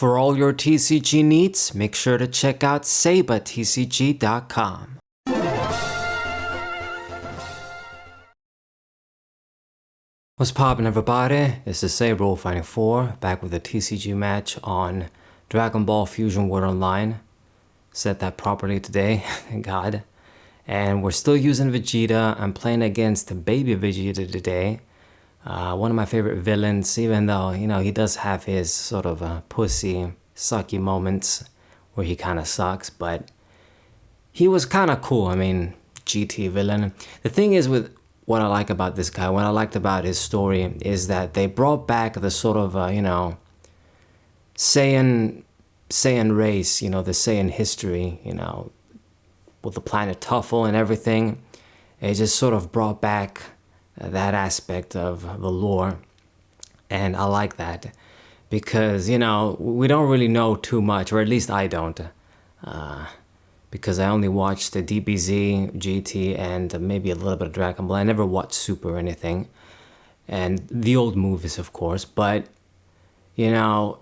For all your TCG needs, make sure to check out SabaTCG.com. What's poppin', everybody? This is Saber Fighting 4, back with a TCG match on Dragonball Fusion World Online. Said that properly today, thank God. And we're still using Vegeta. I'm playing against Baby Vegeta today. One of my favorite villains, even though, you know, he does have his sort of pussy, sucky moments where he kind of sucks, but he was kind of cool. I mean, GT villain. The thing is with what I like about this guy, what I liked about his story is that they brought back the sort of, you know, Saiyan race, you know, the Saiyan history, you know, with the planet Tuffle and everything. It just sort of brought back that aspect of the lore, and I like that because, you know, we don't really know too much, or at least I don't, because I only watched the DBZ, GT, and maybe a little bit of Dragonball. I never watched Super or anything, and the old movies, of course, but, you know,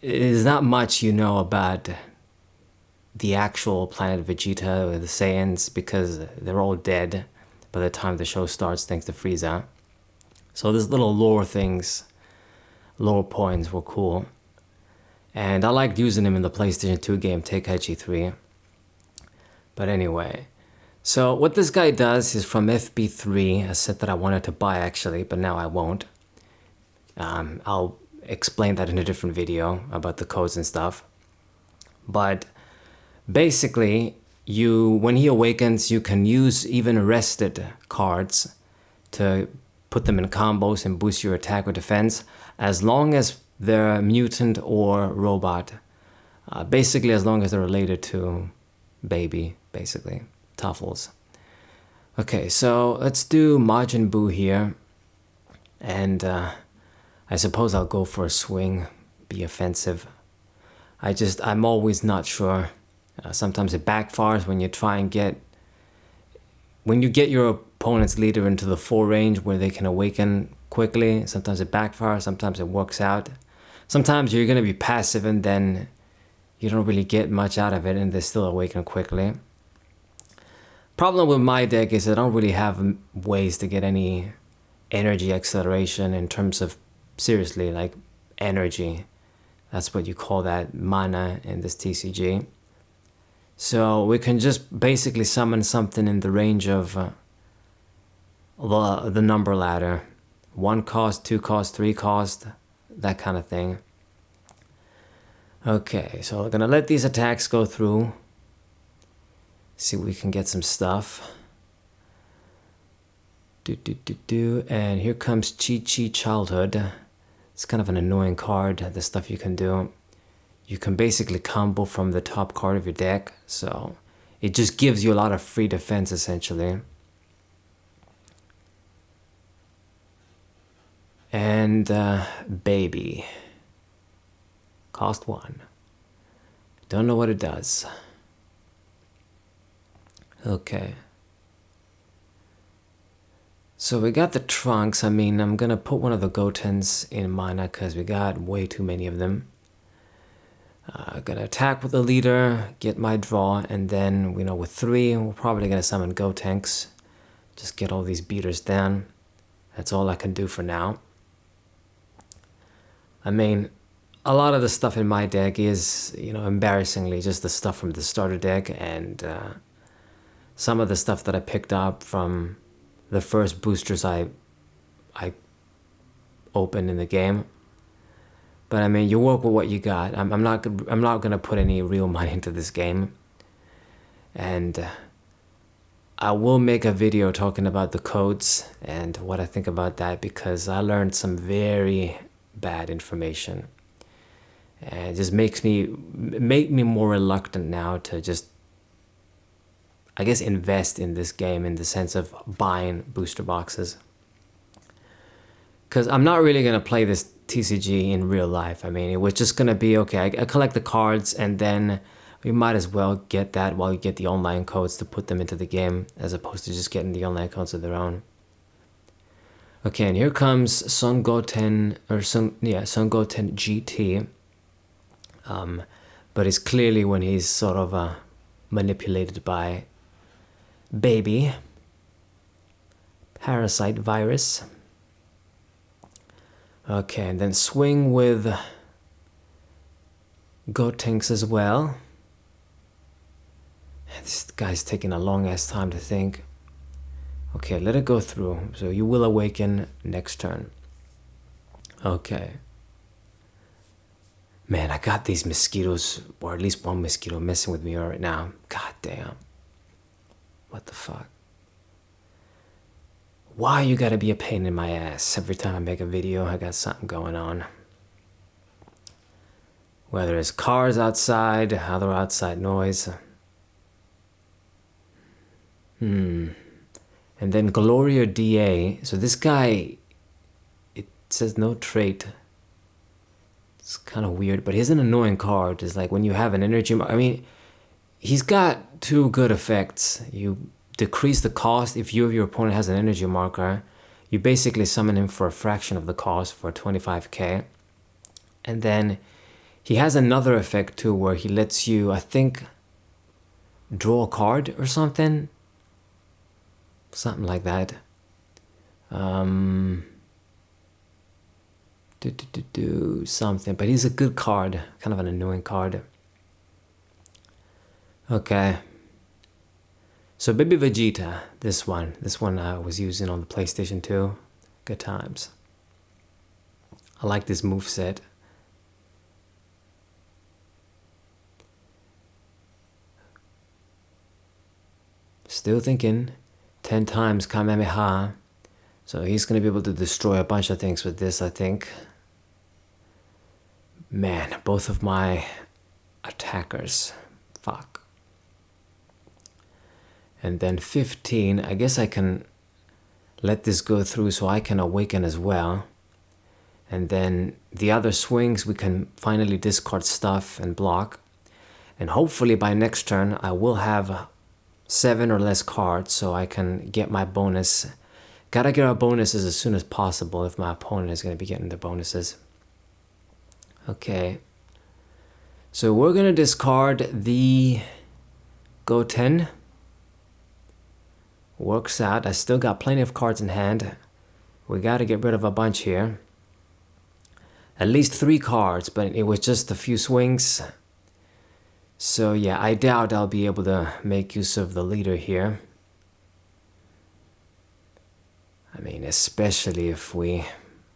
there's not much you know about the actual planet Vegeta or the Saiyans because they're all dead by the time the show starts, thanks to Frieza. So these little lore things, lore points were cool. And I liked using them in the PlayStation 2 game, Tenkaichi 3. But anyway, so what this guy does is from FB3, a set that I wanted to buy actually, but now I won't. I'll explain that in a different video about the codes and stuff. But basically, when he awakens, you can use even rested cards to put them in combos and boost your attack or defense, as long as they're mutant or robot. Basically, as long as they're related to Baby, basically, Tuffles. Okay, so let's do Majin Buu here, and I suppose I'll go for a swing, be offensive. I'm always not sure. Sometimes it backfires when you try and when you get your opponent's leader into the full range where they can awaken quickly. Sometimes it backfires, sometimes it works out. Sometimes you're going to be passive and then you don't really get much out of it and they still awaken quickly. Problem with my deck is I don't really have ways to get any energy acceleration in terms of, seriously, like energy. That's what you call that, mana in this TCG. So we can just basically summon something in the range of the number ladder. 1 cost, 2 cost, 3 cost, that kind of thing. Okay, so we're gonna let these attacks go through. See if we can get some stuff. And here comes Chi Chi Childhood. It's kind of an annoying card, the stuff you can do. You can basically combo from the top card of your deck, so it just gives you a lot of free defense essentially. And Baby. Cost 1. Don't know what it does. Okay. So we got the Trunks. I mean, I'm gonna put one of the Gotens in mana because we got way too many of them. Gonna attack with the leader, get my draw, and then, you know, with 3, we're probably gonna summon Gotenks. Just get all these beaters down. That's all I can do for now. I mean, a lot of the stuff in my deck is, you know, embarrassingly just the stuff from the starter deck, and some of the stuff that I picked up from the first boosters I opened in the game. But I mean, you work with what you got. I'm not gonna put any real money into this game, and I will make a video talking about the codes and what I think about that, because I learned some very bad information, and it just make me more reluctant now to just, I guess, invest in this game in the sense of buying booster boxes. Because I'm not really going to play this TCG in real life. I mean, it was just going to be, okay, I collect the cards, and then you might as well get that while you get the online codes to put them into the game, as opposed to just getting the online codes of their own. Okay, and here comes Son Goten GT. But it's clearly when he's sort of manipulated by baby parasite virus. Okay, and then swing with Gotenks as well. This guy's taking a long ass time to think. Okay, let it go through. So you will awaken next turn. Okay. Man, I got these mosquitoes, or at least one mosquito messing with me right now. God damn. What the fuck? Why you gotta be a pain in my ass? Every time I make a video, I got something going on. Whether it's cars outside, other outside noise. And then Gloria DA. So this guy, it says no trait. It's kind of weird, but he's an annoying card. It's like when you have an energy... I mean, he's got two good effects. You decrease the cost if you or your opponent has an energy marker. You basically summon him for a fraction of the cost for 25k. And then he has another effect too where he lets you, I think, draw a card or something. Something like that. Do something, but he's a good card, kind of an annoying card. Okay. So Baby Vegeta, this one I was using on the PlayStation 2. Good times. I like this moveset. Still thinking 10 times Kamehameha. So he's going to be able to destroy a bunch of things with this, I think. Man, both of my attackers. Fuck. And then 15, I guess I can let this go through so I can awaken as well. And then the other swings, we can finally discard stuff and block. And hopefully by next turn, I will have 7 or less cards so I can get my bonus. Gotta get our bonuses as soon as possible if my opponent is going to be getting the bonuses. Okay. So we're going to discard the Goten. Works out. I still got plenty of cards in hand. We got to get rid of a bunch here. At least 3 cards, but it was just a few swings. So yeah, I doubt I'll be able to make use of the leader here. I mean, especially if we...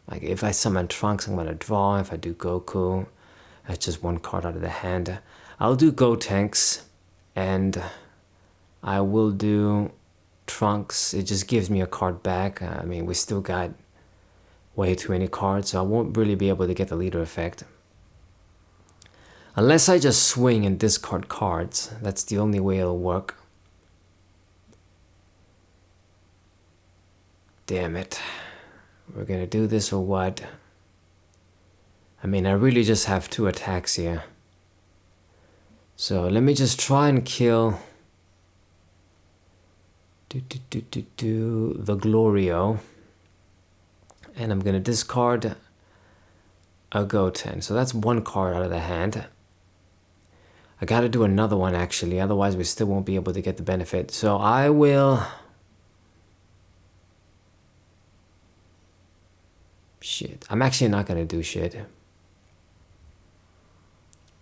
Like, if I summon Trunks, I'm going to draw. If I do Goku, that's just 1 card out of the hand. I'll do Gotenks, and I will do Trunks. It just gives me a card back. I mean, we still got way too many cards, so I won't really be able to get the leader effect. Unless I just swing and discard cards. That's the only way it'll work. Damn it. We're gonna do this or what? I mean, I really just have 2 attacks here. So let me just try and kill the Glorio. And I'm gonna discard a Goten. So that's 1 card out of the hand. I gotta do another one actually, otherwise we still won't be able to get the benefit. So I will... Shit, I'm actually not gonna do shit.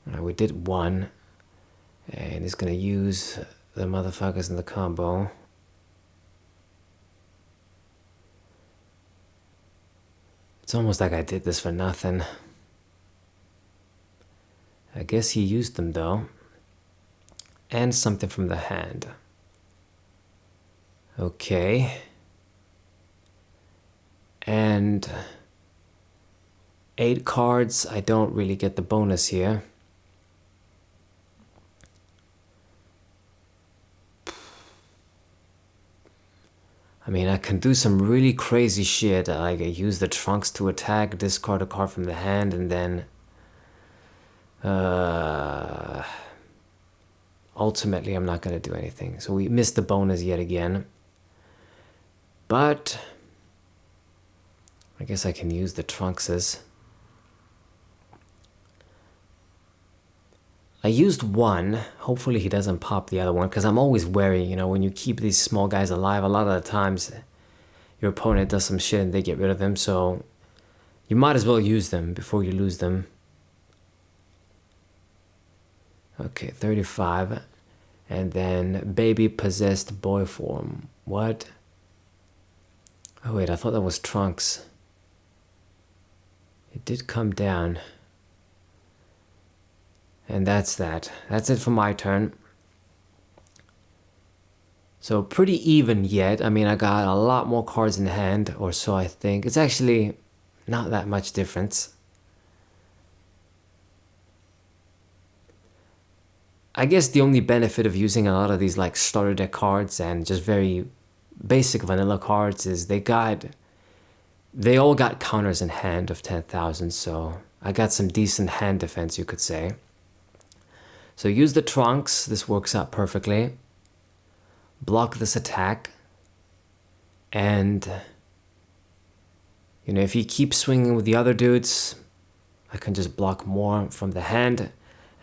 Alright, we did 1. And he's gonna use the motherfuckers in the combo. It's almost like I did this for nothing. I guess he used them though. And something from the hand. Okay. And 8 cards, I don't really get the bonus here. I mean, I can do some really crazy shit. Like I use the Trunks to attack, discard a card from the hand, and then ultimately I'm not going to do anything. So we missed the bonus yet again. But I guess I can use the Trunkses. I used one. Hopefully he doesn't pop the other one, because I'm always wary, you know, when you keep these small guys alive, a lot of the times your opponent does some shit and they get rid of them, so you might as well use them before you lose them. Okay, 35. And then baby possessed boy form. What? Oh wait, I thought that was Trunks. It did come down. And that's that. That's it for my turn. So pretty even yet. I mean, I got a lot more cards in hand, or so I think. It's actually not that much difference. I guess the only benefit of using a lot of these like starter deck cards and just very basic vanilla cards is they all got counters in hand of 10,000, so I got some decent hand defense, you could say. So use the Trunks, this works out perfectly. Block this attack. And, you know, if he keeps swinging with the other dudes, I can just block more from the hand.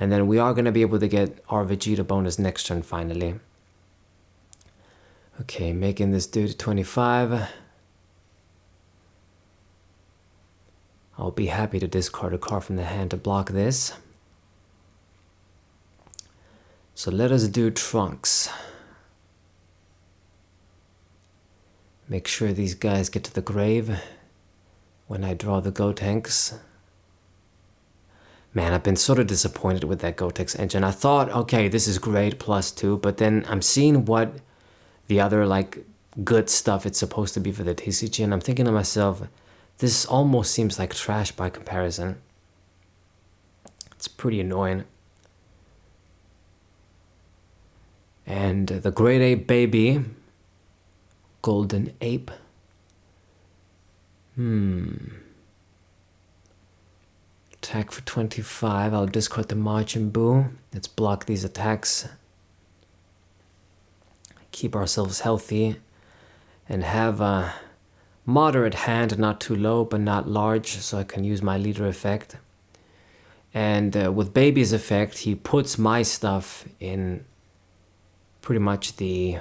And then we are going to be able to get our Vegeta bonus next turn finally. Okay, making this dude 25. I'll be happy to discard a card from the hand to block this. So let us do Trunks. Make sure these guys get to the grave when I draw the Gotenks. Man, I've been sort of disappointed with that Gotenks engine. I thought, okay, this is great, +2, but then I'm seeing what the other, like, good stuff it's supposed to be for the TCG, and I'm thinking to myself, this almost seems like trash by comparison. It's pretty annoying. And the Great Ape Baby, Golden Ape. Attack for 25. I'll discard the Majin Buu. Let's block these attacks. Keep ourselves healthy. And have a moderate hand, not too low, but not large, so I can use my leader effect. And with Baby's effect, he puts my stuff in pretty much the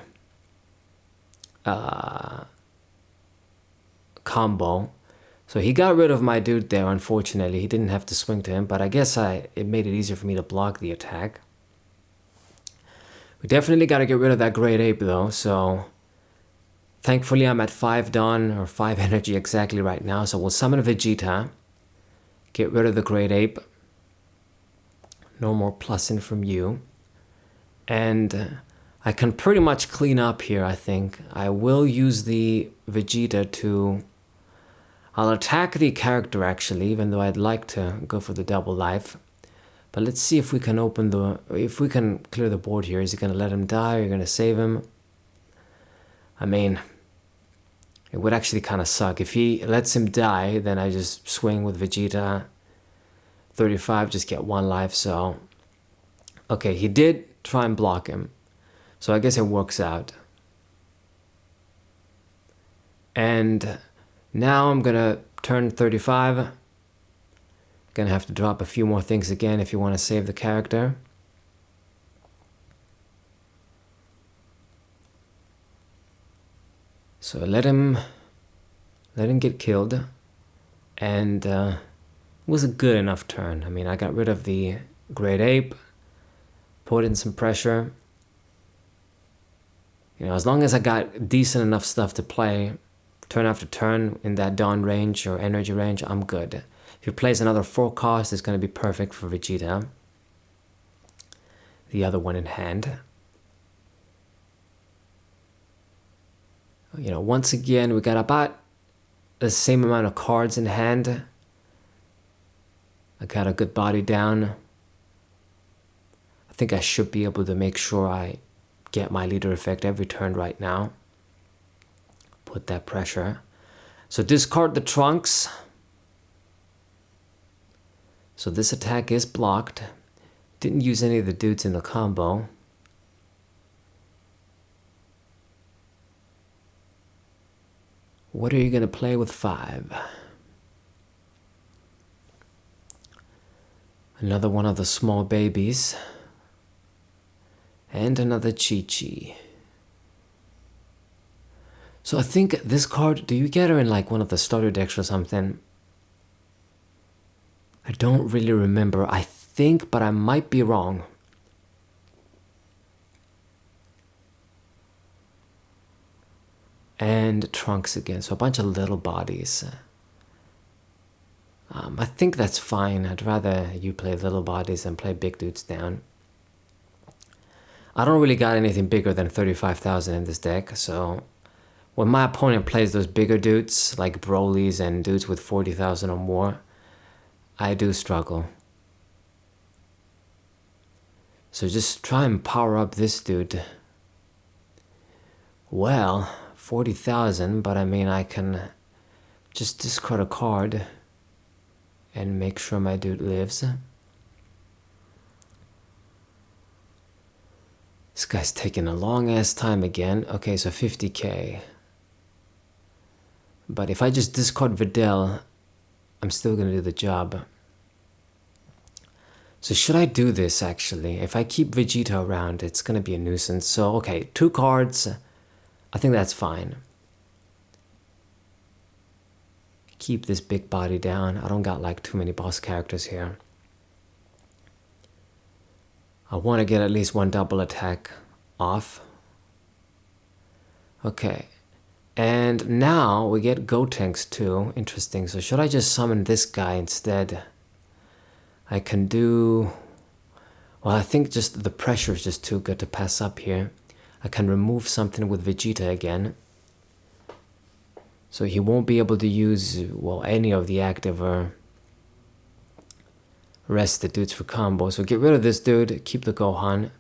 combo. So he got rid of my dude there, unfortunately. He didn't have to swing to him, but I guess it made it easier for me to block the attack. We definitely got to get rid of that Great Ape though, so thankfully I'm at 5 Dawn, or 5 energy exactly right now, so we'll summon Vegeta, get rid of the Great Ape. No more plussing from you. And I can pretty much clean up here, I think. I will use the Vegeta to... I'll attack the character actually, even though I'd like to go for the double life. But let's see if we can if we can clear the board here. Is he going to let him die, or are you going to save him? I mean, it would actually kind of suck. If he lets him die, then I just swing with Vegeta. 35, just get 1 life, so... Okay, he did try and block him. So I guess it works out. And now I'm gonna turn 35. Gonna have to drop a few more things again if you want to save the character. So let him get killed. And it was a good enough turn. I mean, I got rid of the Great Ape, put in some pressure. You know, as long as I got decent enough stuff to play turn after turn in that Dawn range or energy range, I'm good. If he plays another 4 cost, it's going to be perfect for Vegeta. The other one in hand. You know, once again, we got about the same amount of cards in hand. I got a good body down. I think I should be able to make sure I get my leader effect every turn right now. Put that pressure. So discard the Trunks. So this attack is blocked. Didn't use any of the dudes in the combo. What are you going to play with 5? Another one of the small babies. And another Chi-Chi. So I think this card, do you get her in like one of the starter decks or something? I don't really remember. I think, but I might be wrong. And Trunks again, so a bunch of little bodies. I think that's fine. I'd rather you play little bodies than play big dudes down. I don't really got anything bigger than 35,000 in this deck, so when my opponent plays those bigger dudes, like Brolys and dudes with 40,000 or more, I do struggle. So just try and power up this dude. Well, 40,000, but I mean I can just discard a card and make sure my dude lives. This guy's taking a long ass time again. Okay, so 50k. But if I just discard Videl, I'm still gonna do the job. So should I do this actually? If I keep Vegeta around, it's gonna be a nuisance. So okay, 2 cards. I think that's fine. Keep this big body down. I don't got like too many boss characters here. I want to get at least 1 double attack off. Okay. And now we get Gotenks too. Interesting. So should I just summon this guy instead? I can do... Well, I think just the pressure is just too good to pass up here. I can remove something with Vegeta again. So he won't be able to use, well, any of the active or rest the dudes for combo. So get rid of this dude, keep the Gohan.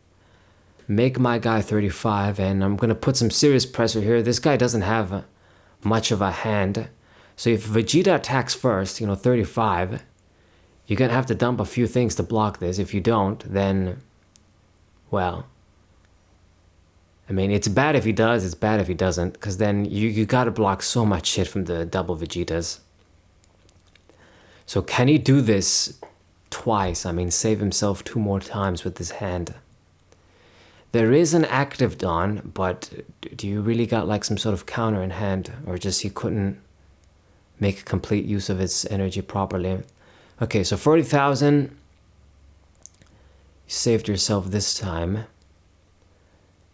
Make my guy 35, and I'm going to put some serious pressure here. This guy doesn't have much of a hand. So if Vegeta attacks first, 35, you're going to have to dump a few things to block this. If you don't, then, well... I mean, it's bad if he does, it's bad if he doesn't, because then you gotta block so much shit from the double Vegetas. So can he do this twice? I mean, save himself 2 more times with his hand. There is an active Dawn, but do you really got like some sort of counter in hand? Or just he couldn't make complete use of its energy properly? Okay, so 40,000. You saved yourself this time.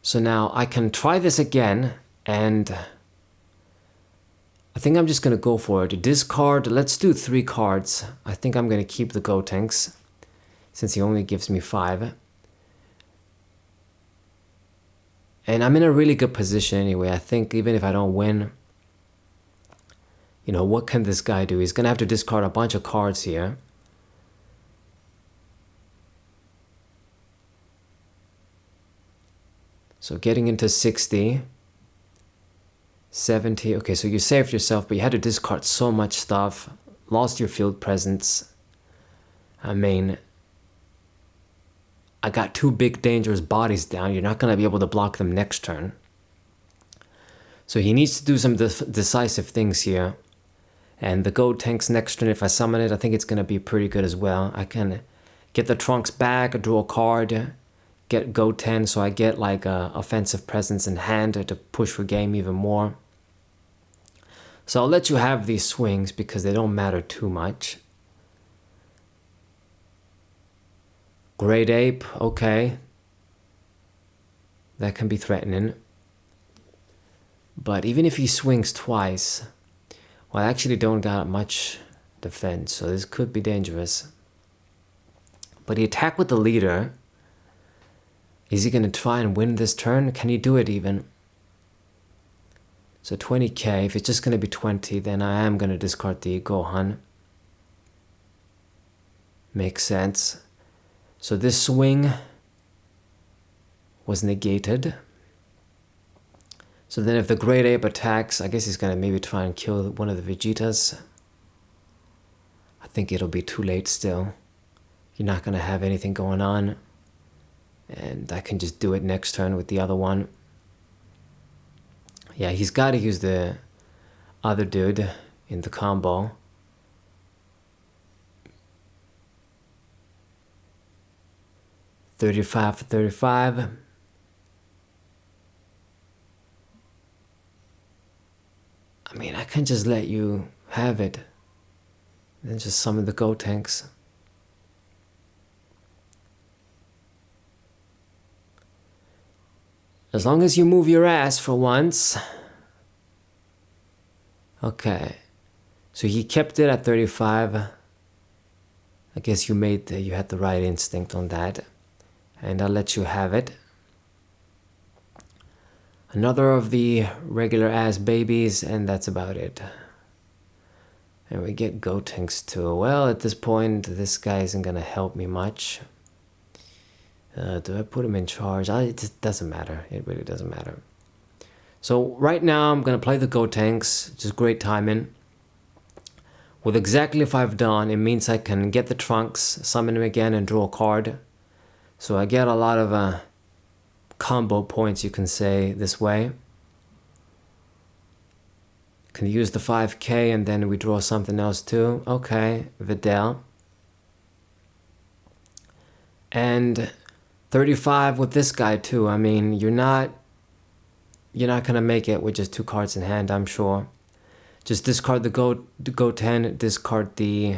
So now I can try this again, and I think I'm just going to go for it. Discard, let's do 3 cards. I think I'm going to keep the Gotenks, since he only gives me 5. And I'm in a really good position anyway. I think even if I don't win, what can this guy do? He's going to have to discard a bunch of cards here. So getting into 60, 70. Okay, so you saved yourself, but you had to discard so much stuff. Lost your field presence. I mean, I got 2 big dangerous bodies down. You're not going to be able to block them next turn. So he needs to do some decisive things here. And the Gotenks next turn, if I summon it, I think it's going to be pretty good as well. I can get the Trunks back, draw a card, get Goten, so I get like a offensive presence in hand to push for game even more. So I'll let you have these swings because they don't matter too much. Great Ape, okay. That can be threatening. But even if he swings twice, well, I actually don't got much defense, so this could be dangerous. But he attacked with the leader. Is he going to try and win this turn? Can he do it even? So 20k, if it's just going to be 20, then I am going to discard the Gohan. Makes sense. So this swing was negated. So then if the Great Ape attacks, I guess he's going to maybe try and kill one of the Vegetas. I think it'll be too late still. You're not going to have anything going on. And I can just do it next turn with the other one. Yeah, he's got to use the other dude in the combo. 35 for 35. I mean, I can just let you have it. Then just summon the Go Tanks. As long as you move your ass for once. Okay. So he kept it at 35. I guess you had the right instinct on that. And I'll let you have it. Another of the regular ass babies, and that's about it. And we get Gotenks too. Well, at this point, this guy isn't gonna help me much. Do I put him in charge? It doesn't matter. It really doesn't matter. So right now, I'm gonna play the Gotenks. Just great timing. With exactly 5 done, it means I can get the Trunks, summon him again, and draw a card. So I get a lot of combo points, you can say, this way. Can use the 5k and then we draw something else too. Okay, Videl. And 35 with this guy too. I mean, you're not gonna make it with just 2 cards in hand, I'm sure. Just discard the Go 10, discard the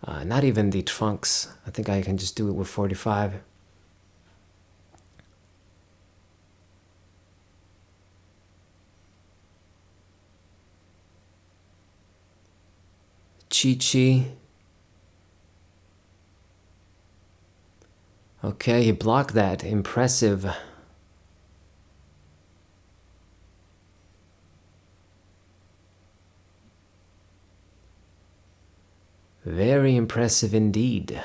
not even the Trunks. I think I can just do it with 45. Chi-Chi. Okay, he blocked that. Impressive. Very impressive indeed.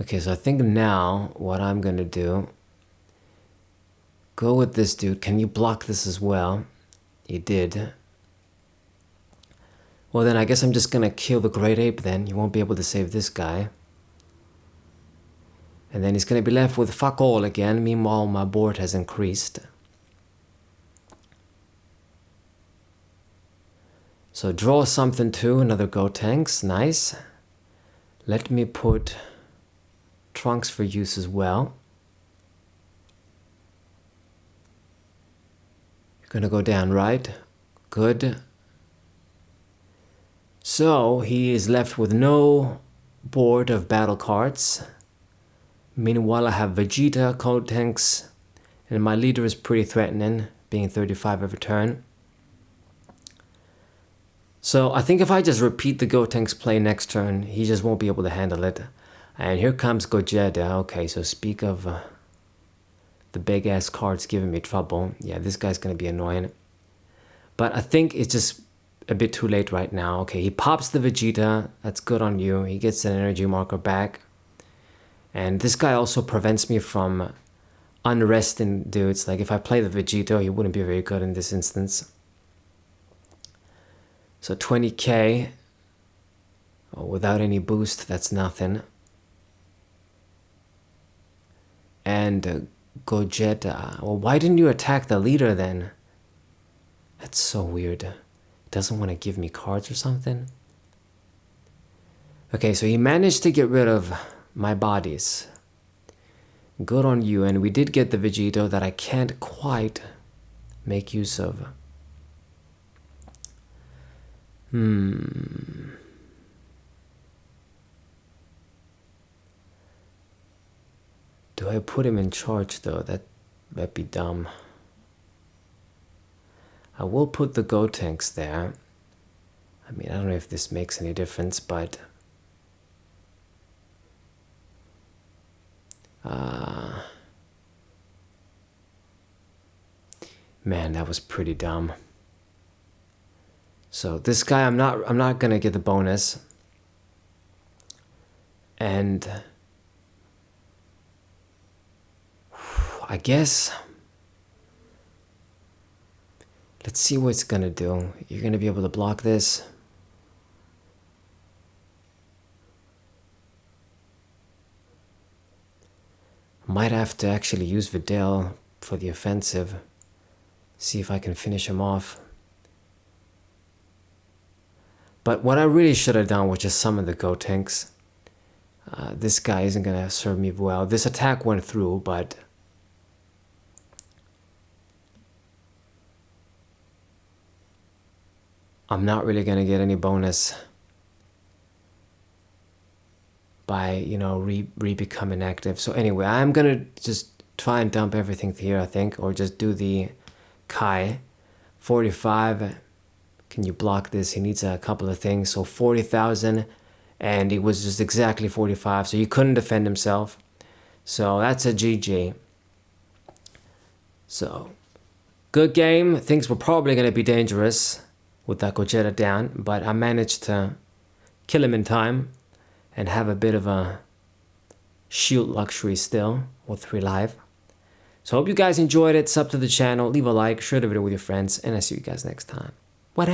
Okay, so I think now what I'm gonna do, go with this dude. Can you block this as well? You did. Well then I guess I'm just gonna kill the Great Ape then. You won't be able to save this guy. And then he's gonna be left with fuck all again. Meanwhile, my board has increased. So draw something too, another Gotenks, nice. Let me put Trunks for use as well. You're gonna go down, right? Good. So he is left with no board of battle cards. Meanwhile, I have Vegeta, Gotenks, and my leader is pretty threatening, being 35 every turn. So I think if I just repeat the Gotenks play next turn, he just won't be able to handle it. And here comes Gogeta. Okay, so speak of the big ass cards giving me trouble. Yeah, this guy's gonna be annoying. But I think it's just a bit too late right now. Okay, he pops the Vegeta. That's good on you. He gets an energy marker back. And this guy also prevents me from unresting dudes. Like if I play the Vegeta, he wouldn't be very good in this instance. So 20k. Oh, without any boost, that's nothing. And Gogeta. Well, why didn't you attack the leader then? That's so weird. Doesn't want to give me cards or something. Okay, so he managed to get rid of my bodies. Good on you. And we did get the Vegeta that I can't quite make use of. Do I put him in charge though? That'd be dumb. I will put the Gotenks there. I mean, I don't know if this makes any difference, but man, that was pretty dumb. So this guy, I'm not gonna get the bonus. And I guess let's see what it's gonna do. You're gonna be able to block this. Might have to actually use Videl for the offensive. See if I can finish him off. But what I really should have done was just summon the Gotenks. This guy isn't gonna serve me well. This attack went through, but I'm not really gonna get any bonus by, you know, re-becoming active. So anyway, I'm gonna just try and dump everything here, I think, or just do the Kai. 45. Can you block this? He needs a couple of things. So 40,000, and it was just exactly 45, so he couldn't defend himself. So that's a GG. So good game. Things were probably going to be dangerous with that Vegeta down, but I managed to kill him in time and have a bit of a shield luxury still with 3 life. So I hope you guys enjoyed it. Sub to the channel, leave a like, share the video with your friends, and I'll see you guys next time. What